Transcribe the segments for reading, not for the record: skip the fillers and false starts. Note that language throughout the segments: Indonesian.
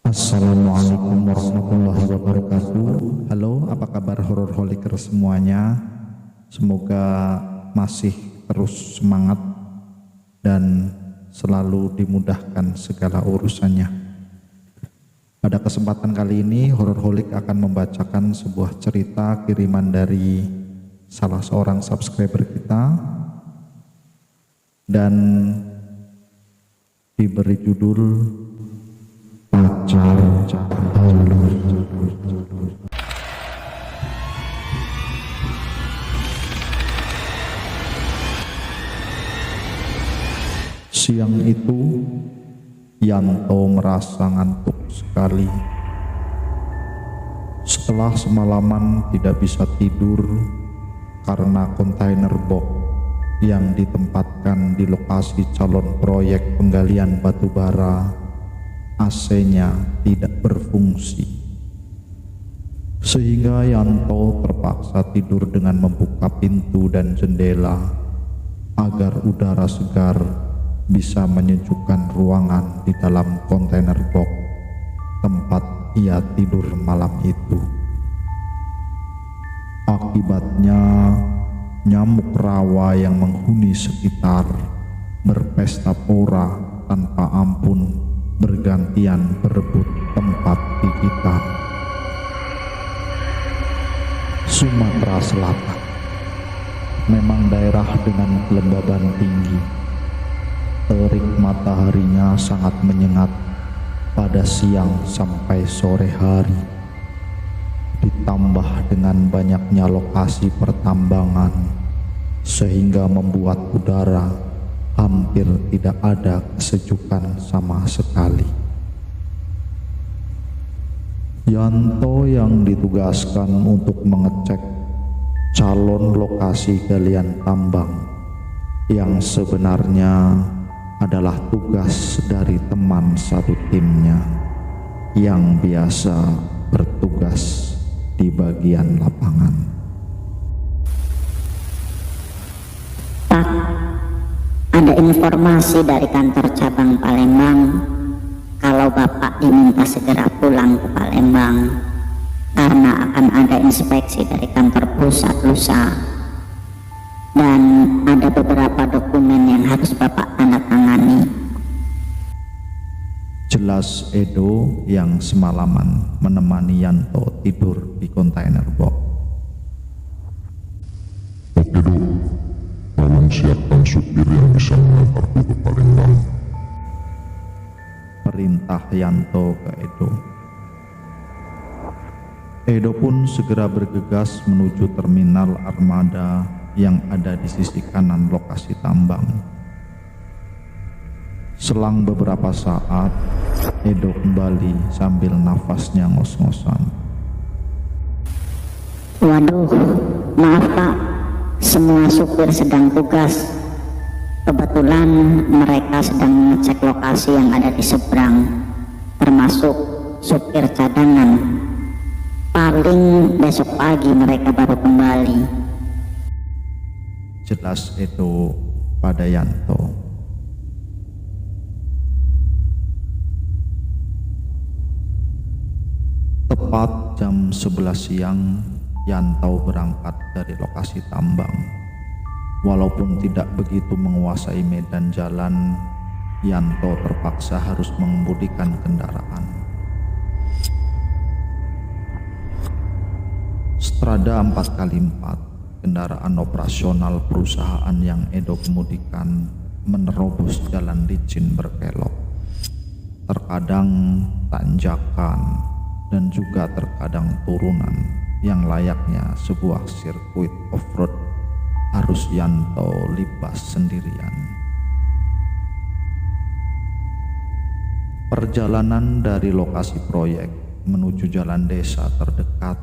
Assalamualaikum warahmatullahi wabarakatuh. Halo, apa kabar horor holiker semuanya? Semoga masih terus semangat dan selalu dimudahkan segala urusannya. Pada kesempatan kali ini, horor holik akan membacakan sebuah cerita kiriman dari salah seorang subscriber kita dan diberi judul Pacar Halus. Siang itu Yanto merasa ngantuk sekali. Setelah semalaman tidak bisa tidur karena kontainer box yang ditempatkan di lokasi calon proyek penggalian batu bara, AC-nya tidak berfungsi, sehingga Yanto terpaksa tidur dengan membuka pintu dan jendela agar udara segar bisa menyejukkan ruangan di dalam kontainer box tempat ia tidur malam itu. Akibatnya, nyamuk rawa yang menghuni sekitar berpesta pora tanpa ampun, bergantian berebut tempat gigitan. Sumatera Selatan memang daerah dengan kelembaban tinggi. Terik mataharinya sangat menyengat pada siang sampai sore hari, ditambah dengan banyaknya lokasi pertambangan sehingga membuat udara hampir tidak ada kesejukan sama sekali. Yanto yang ditugaskan untuk mengecek calon lokasi galian tambang yang sebenarnya adalah tugas dari teman satu timnya yang biasa bertugas di bagian lapangan. Pak, ada informasi dari kantor cabang Palembang kalau Bapak diminta segera pulang ke Palembang karena akan ada inspeksi dari kantor pusat lusa, dan ada beberapa dokumen yang harus Bapak tanda tangani. Jelas Edo yang semalaman menemani Yanto tidur di kontainer box. Oke Dok, tolong siapkan supir yang bisa mengantarku ke Palembang. Perintah Yanto ke Edo. Edo pun segera bergegas menuju terminal armada yang ada di sisi kanan lokasi tambang. Selang beberapa saat, Edo kembali sambil nafasnya ngos-ngosan. Waduh, maaf Pak, semua supir sedang tugas. Kebetulan mereka sedang mengecek lokasi yang ada di seberang, termasuk supir cadangan. Paling besok pagi mereka baru kembali. Jelas Edo pada Yanto. Tepat jam 11 siang, Yanto berangkat dari lokasi tambang. Walaupun tidak begitu menguasai medan jalan, Yanto terpaksa harus mengemudikan kendaraan. Strada 4x4, kendaraan operasional perusahaan yang Edo kemudikan, menerobos jalan licin berkelok. Terkadang tanjakan dan juga terkadang turunan yang layaknya sebuah sirkuit off-road harus Yanto libas sendirian. Perjalanan dari lokasi proyek menuju jalan desa terdekat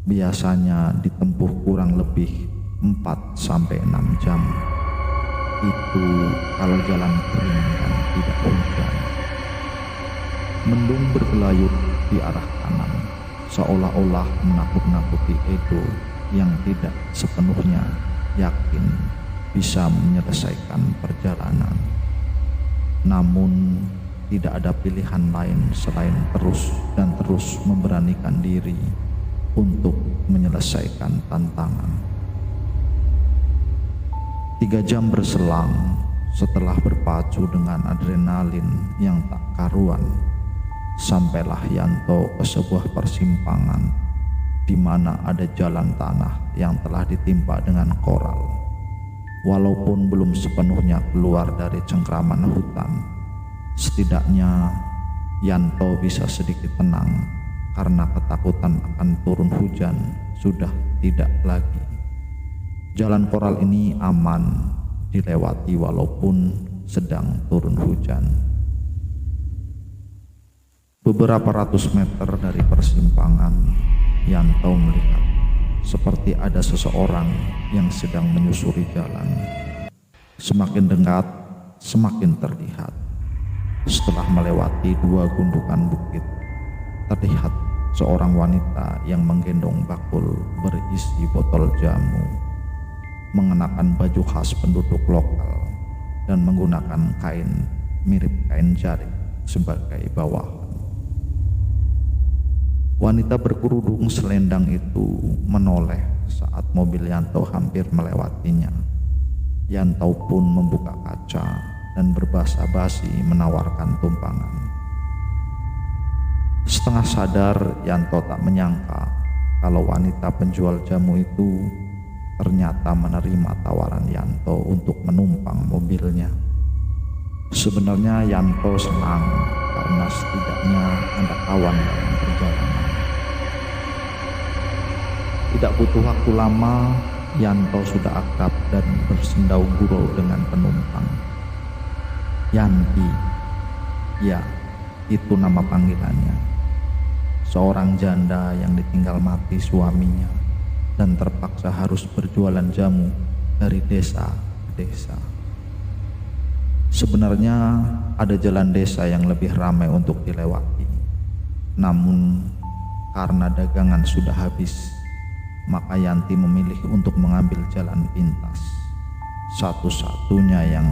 biasanya ditempuh kurang lebih 4-6 jam. Itu kalau jalan kering dan tidak hujan. Mendung bergelayut di arah kanan, seolah-olah menakut-nakuti Edo yang tidak sepenuhnya yakin bisa menyelesaikan perjalanan. Namun tidak ada pilihan lain selain terus dan terus memberanikan diri untuk menyelesaikan tantangan. 3 jam berselang setelah berpacu dengan adrenalin yang tak karuan, sampailah Yanto ke sebuah persimpangan di mana ada jalan tanah yang telah ditimpa dengan koral. Walaupun belum sepenuhnya keluar dari cengkraman hutan, setidaknya Yanto bisa sedikit tenang karena ketakutan akan turun hujan sudah tidak lagi. Jalan koral ini aman dilewati walaupun sedang turun hujan. Beberapa ratus meter dari persimpangan, Yanto melihat seperti ada seseorang yang sedang menyusuri jalan. Semakin dekat, semakin terlihat. Setelah melewati 2 gundukan bukit, terlihat seorang wanita yang menggendong bakul berisi botol jamu, mengenakan baju khas penduduk lokal dan menggunakan kain mirip kain jarik sebagai bawahan. Wanita berkerudung selendang itu menoleh saat mobil Yanto hampir melewatinya. Yanto pun membuka kaca dan berbasa-basi menawarkan tumpangan. Setengah sadar, Yanto tak menyangka kalau wanita penjual jamu itu ternyata menerima tawaran Yanto untuk menumpang mobilnya. Sebenarnya Yanto senang karena setidaknya ada kawan dalam perjalanan. Tidak butuh waktu lama, Yanto sudah akrab dan bersendau gurau dengan penumpang. Yanti, ya, itu nama panggilannya. Seorang janda yang ditinggal mati suaminya dan terpaksa harus berjualan jamu dari desa ke desa. Sebenarnya ada jalan desa yang lebih ramai untuk dilewati. Namun karena dagangan sudah habis, maka Yanti memilih untuk mengambil jalan pintas, satu-satunya yang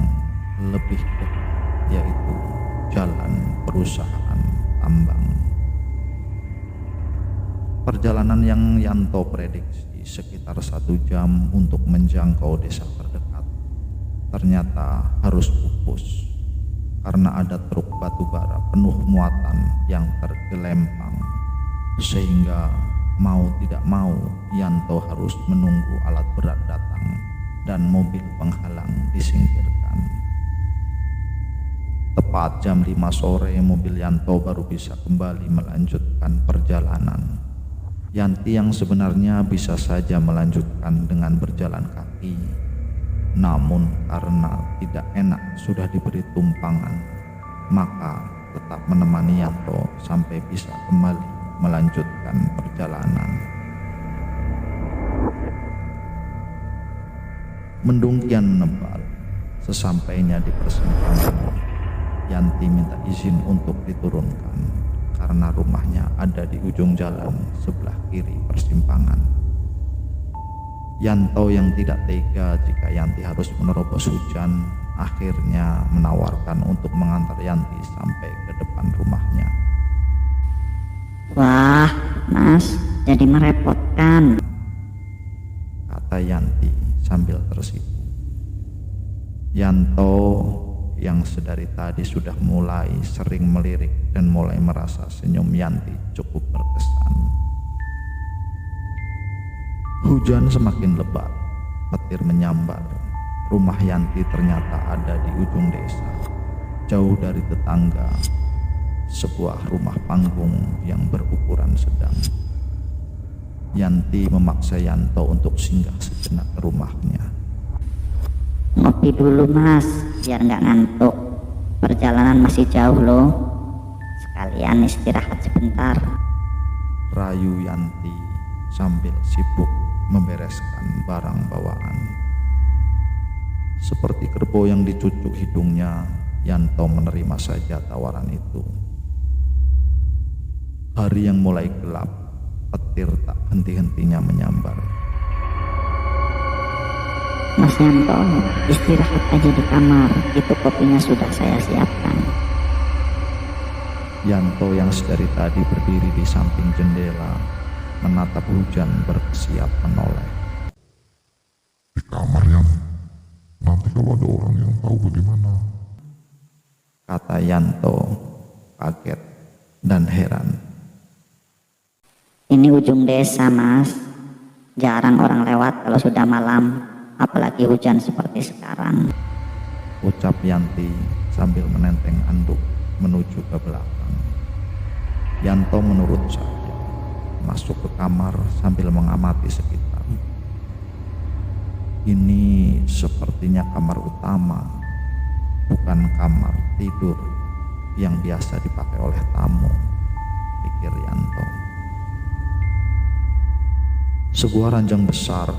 lebih dekat, yaitu jalan perusahaan tambang. Perjalanan yang Yanto prediksi sekitar 1 jam untuk menjangkau desa terdekat ternyata harus pupus karena ada truk batubara penuh muatan yang tergelempang, sehingga mau tidak mau Yanto harus menunggu alat berat datang dan mobil penghalang disingkirkan. Tepat jam 5 sore mobil Yanto baru bisa kembali melanjutkan perjalanan. Yanti yang sebenarnya bisa saja melanjutkan dengan berjalan kaki, namun karena tidak enak sudah diberi tumpangan, maka tetap menemani Yanto sampai bisa kembali melanjutkan perjalanan. Mendung kian menebal. Sesampainya di persimpangan, Yanti minta izin untuk diturunkan karena rumahnya ada di ujung jalan sebelah kiri persimpangan. Yanto yang tidak tega jika Yanti harus menerobos hujan, akhirnya menawarkan untuk mengantar Yanti sampai ke depan rumahnya. Wah, Mas, jadi merepotkan, kata Yanti sambil tersipu. Yanto yang sedari tadi sudah mulai sering melirik dan mulai merasa senyum Yanti cukup berkesan. Hujan semakin lebat, petir menyambar. Rumah Yanti ternyata ada di ujung desa, jauh dari tetangga, sebuah rumah panggung yang berukuran sedang. Yanti memaksa Yanto untuk singgah sejenak ke rumahnya. ngopi dulu Mas, biar nggak ngantuk. Perjalanan masih jauh loh, sekalian istirahat sebentar, rayu Yanti sambil sibuk membereskan barang bawaan. Seperti kerbau yang dicucuk hidungnya, Yanto menerima saja tawaran itu. Hari yang mulai gelap, petir tak henti-hentinya menyambar. Mas Yanto, istirahat aja di kamar, itu kopinya sudah saya siapkan. Yanto yang sedari tadi berdiri di samping jendela menatap hujan bersiap menoleh. Di kamar, Yan. Nanti kalau ada orang yang tahu bagaimana? Kata Yanto kaget dan heran. Ini ujung desa, Mas. Jarang orang lewat kalau sudah malam, apalagi hujan seperti sekarang. Ucap Yanti sambil menenteng anduk menuju ke belakang. Yanto menurut saja, masuk ke kamar sambil mengamati sekitar. Ini sepertinya kamar utama, bukan kamar tidur yang biasa dipakai oleh tamu, pikir Yanto. Sebuah ranjang besar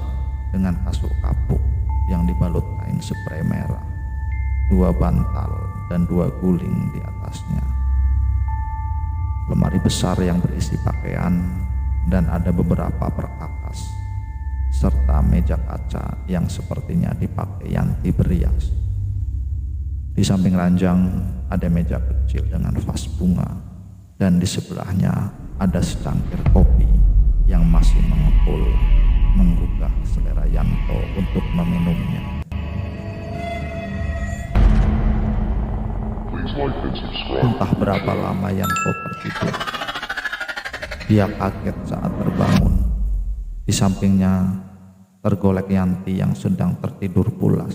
dengan kasur kapuk yang dibalut kain sprei merah, 2 bantal dan 2 guling di atasnya. Lemari besar yang berisi pakaian dan ada beberapa perkakas, serta meja kaca yang sepertinya dipakai Yanti berias. Di samping ranjang ada meja kecil dengan vas bunga, dan di sebelahnya ada secangkir kopi yang masih mengepul, menggugah selera Yanto untuk meminumnya. Entah berapa lama Yanto tertidur. Dia kaget saat terbangun. Di sampingnya tergolek Yanti yang sedang tertidur pulas.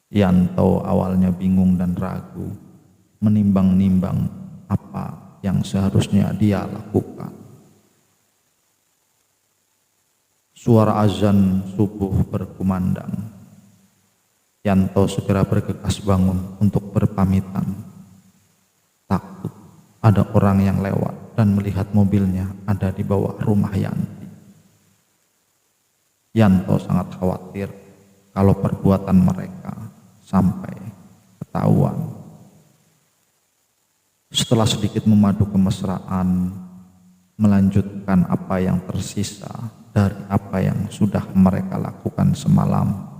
Yanto awalnya bingung dan ragu, menimbang-nimbang apa yang seharusnya dia lakukan. Suara azan subuh berkumandang. Yanto segera bergegas bangun untuk berpamitan. Takut ada orang yang lewat dan melihat mobilnya ada di bawah rumah Yanti. Yanto sangat khawatir kalau perbuatan mereka sampai ketahuan. Setelah sedikit memadu kemesraan, melanjutkan apa yang tersisa dari apa yang sudah mereka lakukan semalam,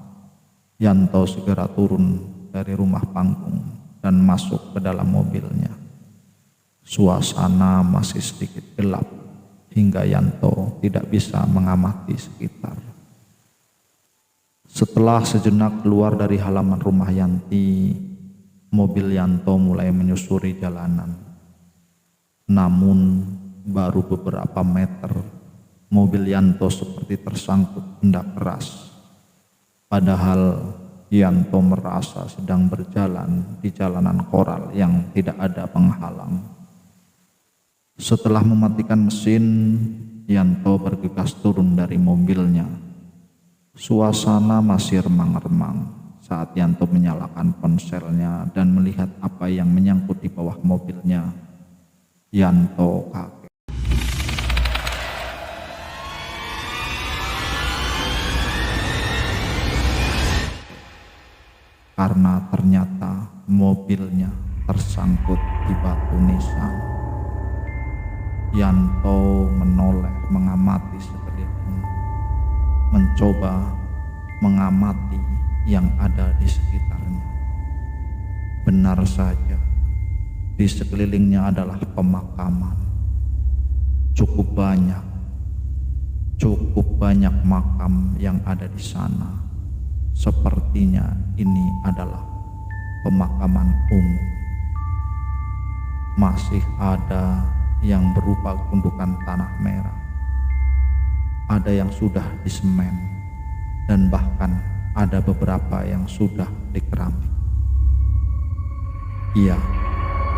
Yanto segera turun dari rumah panggung dan masuk ke dalam mobilnya. Suasana masih sedikit gelap hingga Yanto tidak bisa mengamati sekitar. Setelah sejenak keluar dari halaman rumah Yanti, mobil Yanto mulai menyusuri jalanan. Namun baru beberapa meter, mobil Yanto seperti tersangkut benda keras. Padahal Yanto merasa sedang berjalan di jalanan koral yang tidak ada penghalang. Setelah mematikan mesin, Yanto bergegas turun dari mobilnya. Suasana masih remang-remang saat Yanto menyalakan ponselnya dan melihat apa yang menyangkut di bawah mobilnya. Yanto kaget. Karena ternyata mobilnya tersangkut di batu nisan. Yanto menoleh mengamati sekeliling, mencoba mengamati yang ada di sekitarnya. Benar saja, di sekelilingnya adalah pemakaman. Cukup banyak makam yang ada di sana. Sepertinya ini adalah pemakaman umum. Masih ada yang berupa gundukan tanah merah, ada yang sudah disemen, dan bahkan ada beberapa yang sudah dikeramik. Iya,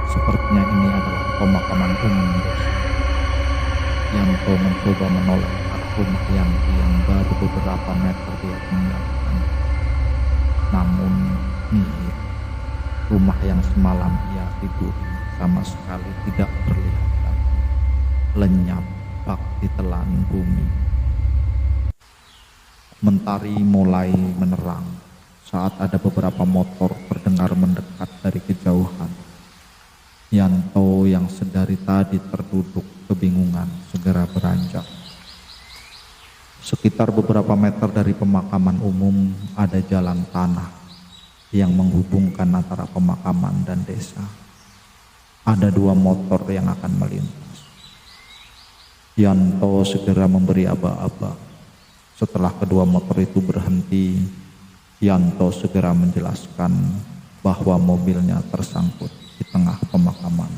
sepertinya ini adalah pemakaman umum. Yanto mencoba menoleh ke arah rumah Yanti yang baru beberapa meter dia tinggalkan. Namun iya, rumah yang semalam ia tidur sama sekali tidak terlihat lagi, lenyap bak ditelan bumi. Mentari mulai menerang saat ada beberapa motor terdengar mendekat dari kejauhan. Yanto yang sedari tadi terduduk kebingungan segera beranjak. Sekitar beberapa meter dari pemakaman umum ada jalan tanah yang menghubungkan antara pemakaman dan desa. ada 2 motor yang akan melintas. Yanto segera memberi aba-aba. Setelah kedua motor itu berhenti, Yanto segera menjelaskan bahwa mobilnya tersangkut di tengah pemakaman.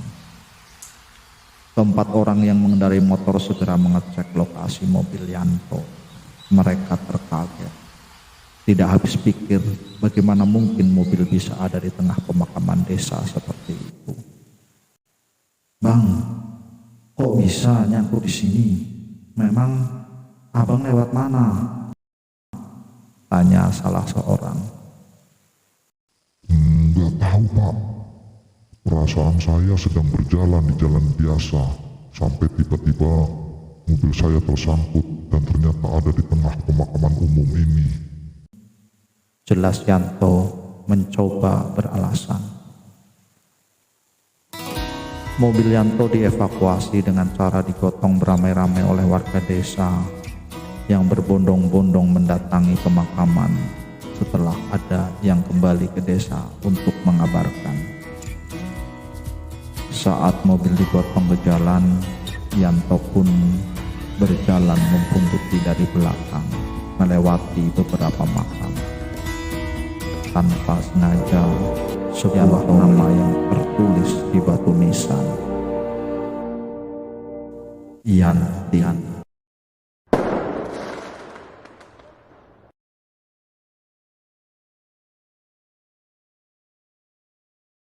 Keempat orang yang mengendarai motor segera mengecek lokasi mobil Yanto. Mereka terkaget. Tidak habis pikir bagaimana mungkin mobil bisa ada di tengah pemakaman desa seperti itu. "Bang, kok bisa nyangkut di sini? Memang abang lewat mana?" tanya salah seorang. Nggak tahu Pak. Perasaan saya sedang berjalan di jalan biasa, sampai tiba-tiba mobil saya tersangkut dan ternyata ada di tengah pemakaman umum ini. Jelas Yanto mencoba beralasan. Mobil Yanto dievakuasi dengan cara digotong beramai-ramai oleh warga desa yang berbondong-bondong mendatangi pemakaman setelah ada yang kembali ke desa untuk mengabarkan. Saat mobil digotong ke jalan, Yanto pun berjalan mempunguti dari belakang, melewati beberapa makam. Tanpa sengaja, sebuah nama yang tertulis di batu nisan, Yanti.